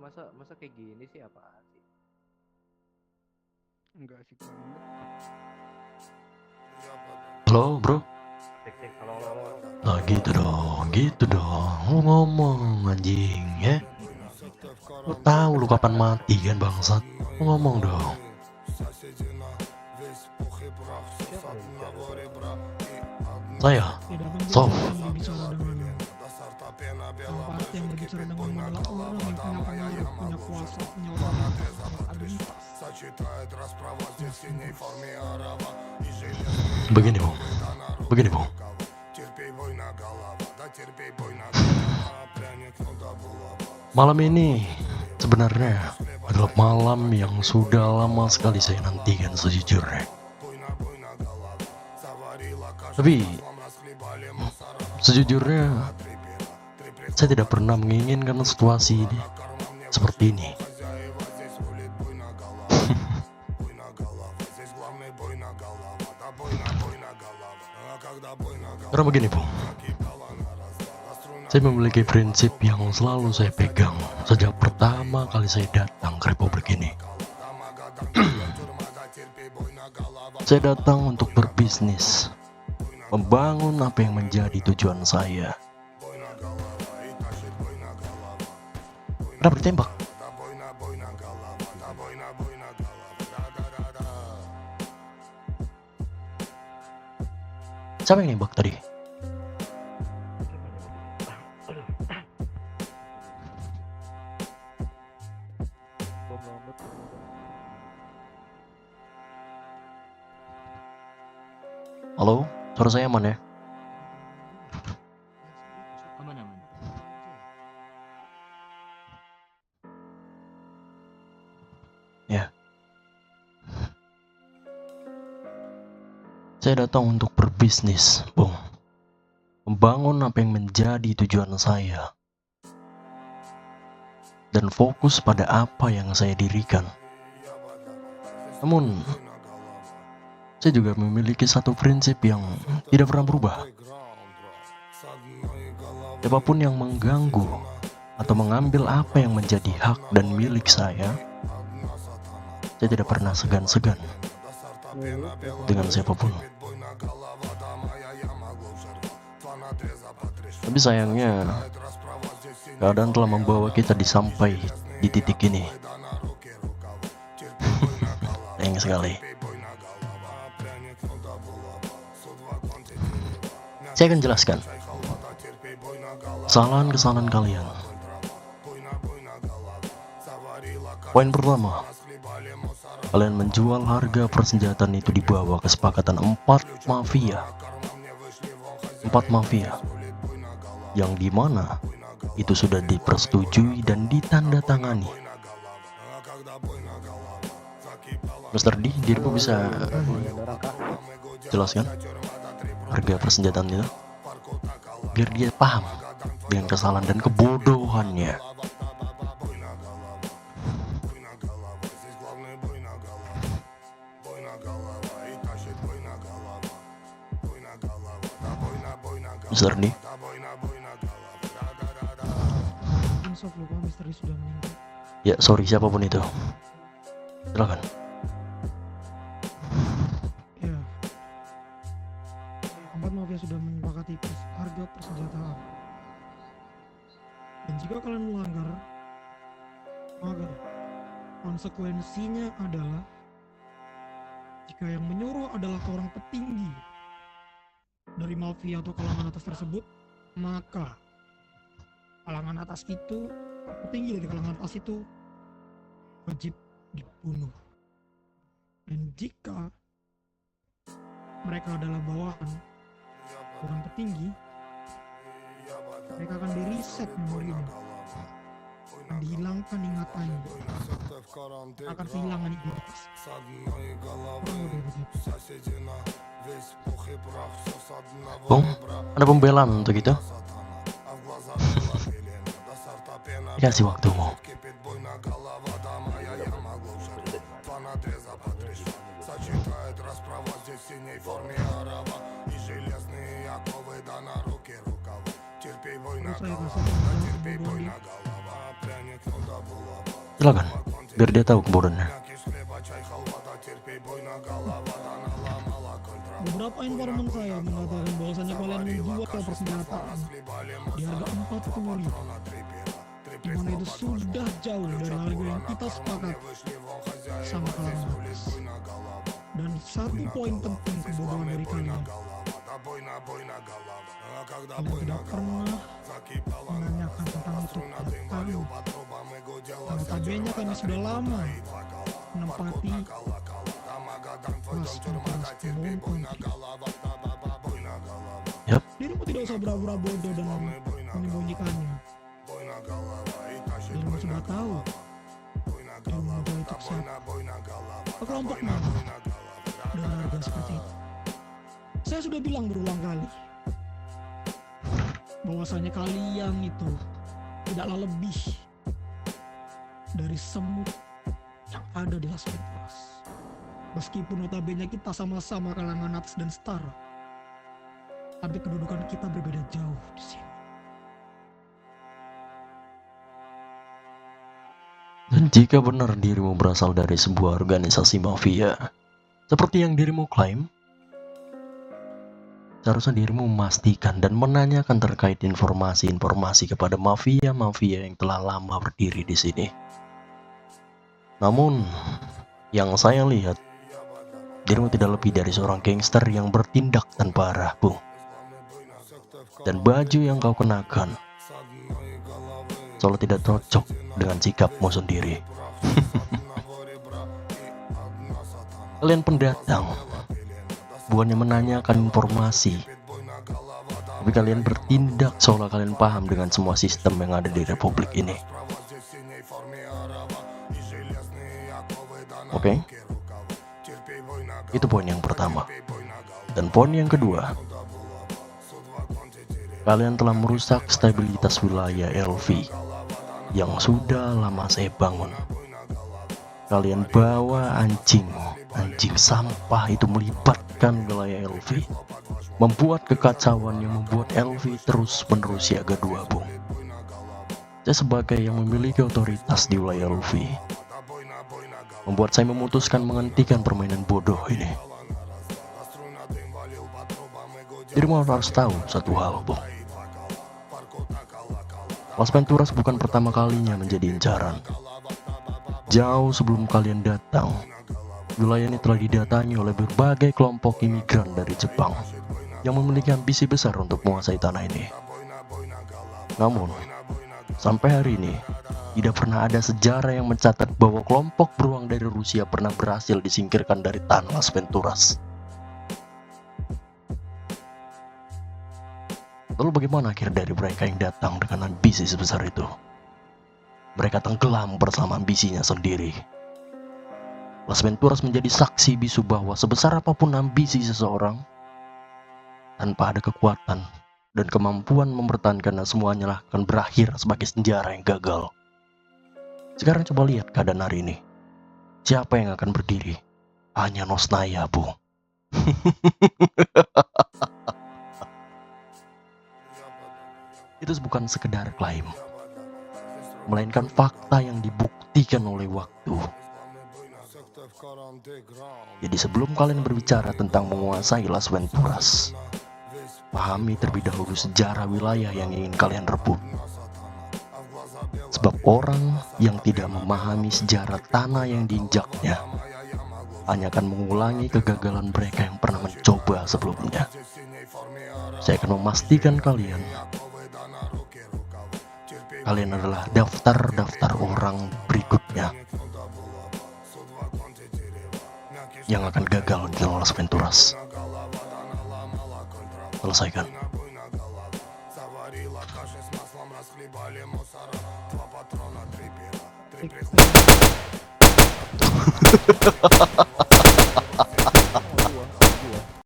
masa masa kayak gini sih, apaan sih? Enggak asik banget. Halo bro. Cek halo halo halo. Nah gitu dong. Lu ngomong anjing ya. Lu tahu lu kapan mati kan bangsat. Lu ngomong dong. Siapa yang bicara soal Saya Tidak akan Sof. biasa yang berbicara dengan Sang Parti yang berbicara dengan adalah orang yang punya pengaruh, punya kuasa, punya otoritas, punya stabilitas. Begini bung. Begini bung. Malam ini sebenarnya adalah malam yang sudah lama sekali saya nantikan sejujurnya. Tapi sejujurnya saya tidak pernah menginginkan situasi ini seperti ini. Karena begini bung, saya memiliki prinsip yang selalu saya pegang sejak pertama kali saya datang ke Republik ini. Saya datang untuk berbisnis, membangun apa yang menjadi tujuan saya. Kenapa ditembak? Siapa yang nembak tadi? Halo, suara saya aman ya? Aman-aman. Ya. Saya datang untuk berbisnis, Bung. Membangun apa yang menjadi tujuan saya. Dan fokus pada apa yang saya dirikan. Namun, saya juga memiliki satu prinsip yang tidak pernah berubah. Siapapun yang mengganggu atau mengambil apa yang menjadi hak dan milik saya tidak pernah segan-segan dengan siapapun. Tapi sayangnya, keadaan telah membawa kita sampai di titik ini. Sayang sekali. Saya akan jelaskan kesalahan-kesalahan kalian. Poin pertama, kalian menjual harga persenjataan itu di bawah kesepakatan 4 mafia. 4 mafia yang dimana itu sudah dipersetujui dan ditandatangani. Mr. D, dirimu bisa jelaskan harga persenjataan itu biar dia paham dengan kesalahan dan kebodohannya. Mr. D. Sof, lupa misteri sudah meninggal. Ya, sorry siapapun itu. Silakan. Ya. Empat mafia sudah menyepakati harga persenjataan. Dan jika kalian melanggar, maka konsekuensinya adalah jika yang menyuruh adalah seorang petinggi dari mafia atau kalangan atas tersebut, maka kalangan atas itu, petinggi dari kalangan atas itu wajib dibunuh. Dan jika mereka adalah bawahan orang petinggi, mereka akan di-reset memorinya, akan dihilangkan ingatannya, akan kehilangan identitas. Kurang lebih begitu. Bung, ada pembelaan untuk itu? Kasih waktumu. Terus saya kasih kebodohan dia. Silakan, biar dia tahu kebodohannya. Beberapa informan saya mengatakan bahwasannya kalian menjual persenjataan di harga 40.000, di mana itu sudah jauh dari harga yang kita sepakat sama kalian. Dan satu poin penting kebodohan dari kalian tidak pernah menanyakan tentang itu kepada kami. Notabene kami sudah lama menempati kelas pembongkong. Yap, Dirimu tidak usah pura-pura bodoh dan menyembunyikannya. Dirimu sudah tahu dirimu menjual itu ke siapa, ke kelompok mana, dengan harga seperti itu. Saya sudah bilang berulang kali bahwasanya kalian itu tidaklah lebih dari semut yang ada di Las Vegas. Meskipun notabene kita sama-sama kalangan atas dan setara, tapi kedudukan kita berbeda jauh di sini. dan jika benar dirimu berasal dari sebuah organisasi mafia, seperti yang dirimu klaim, seharusnya dirimu memastikan dan menanyakan terkait informasi-informasi kepada mafia-mafia yang telah lama berdiri di sini. Namun, yang saya lihat, dirimu tidak lebih dari seorang gangster yang bertindak tanpa arah, Bung. Dan baju yang kau kenakan selalu tidak cocok dengan sikapmu sendiri. Kalian pendatang, bukannya menanyakan informasi, tapi kalian bertindak seolah kalian paham dengan semua sistem yang ada di republik ini. Oke? Itu poin yang pertama. Dan poin yang kedua, kalian telah merusak stabilitas wilayah LV yang sudah lama saya bangun. Kalian bawa anjing sampah itu melibatkan wilayah LV, membuat kekacauan yang membuat LV terus-menerus siaga dua, Bung. Saya sebagai yang memiliki otoritas di wilayah LV, membuat saya memutuskan menghentikan permainan bodoh ini. Dirimu harus tahu satu hal, Bung. Las Venturas bukan pertama kalinya menjadi incaran. Jauh sebelum kalian datang, wilayah ini telah didatangi oleh berbagai kelompok imigran dari Jepang yang memiliki ambisi besar untuk menguasai tanah ini. Namun, sampai hari ini, tidak pernah ada sejarah yang mencatat bahwa kelompok beruang dari Rusia pernah berhasil disingkirkan dari tanah Las Venturas. Lalu bagaimana akhir dari mereka yang datang dengan ambisi sebesar itu? Mereka tenggelam bersama ambisinya sendiri. Las Venturas menjadi saksi bisu bahwa sebesar apapun ambisi seseorang, tanpa ada kekuatan dan kemampuan mempertahankan semuanya akan berakhir sebagai sejarah yang gagal. Sekarang coba lihat keadaan hari ini. Siapa yang akan berdiri? Hanya Nosnaya, Bu. Itu bukan sekedar klaim, melainkan fakta yang dibuktikan oleh waktu. Jadi sebelum kalian berbicara tentang menguasai Las Venturas, pahami terlebih dahulu sejarah wilayah yang ingin kalian rebut. Sebab orang yang tidak memahami sejarah tanah yang diinjaknya hanya akan mengulangi kegagalan mereka yang pernah mencoba sebelumnya. Saya akan memastikan kalian adalah daftar orang berikutnya yang akan gagal di Las Venturas. Selesaikan. Hahaha.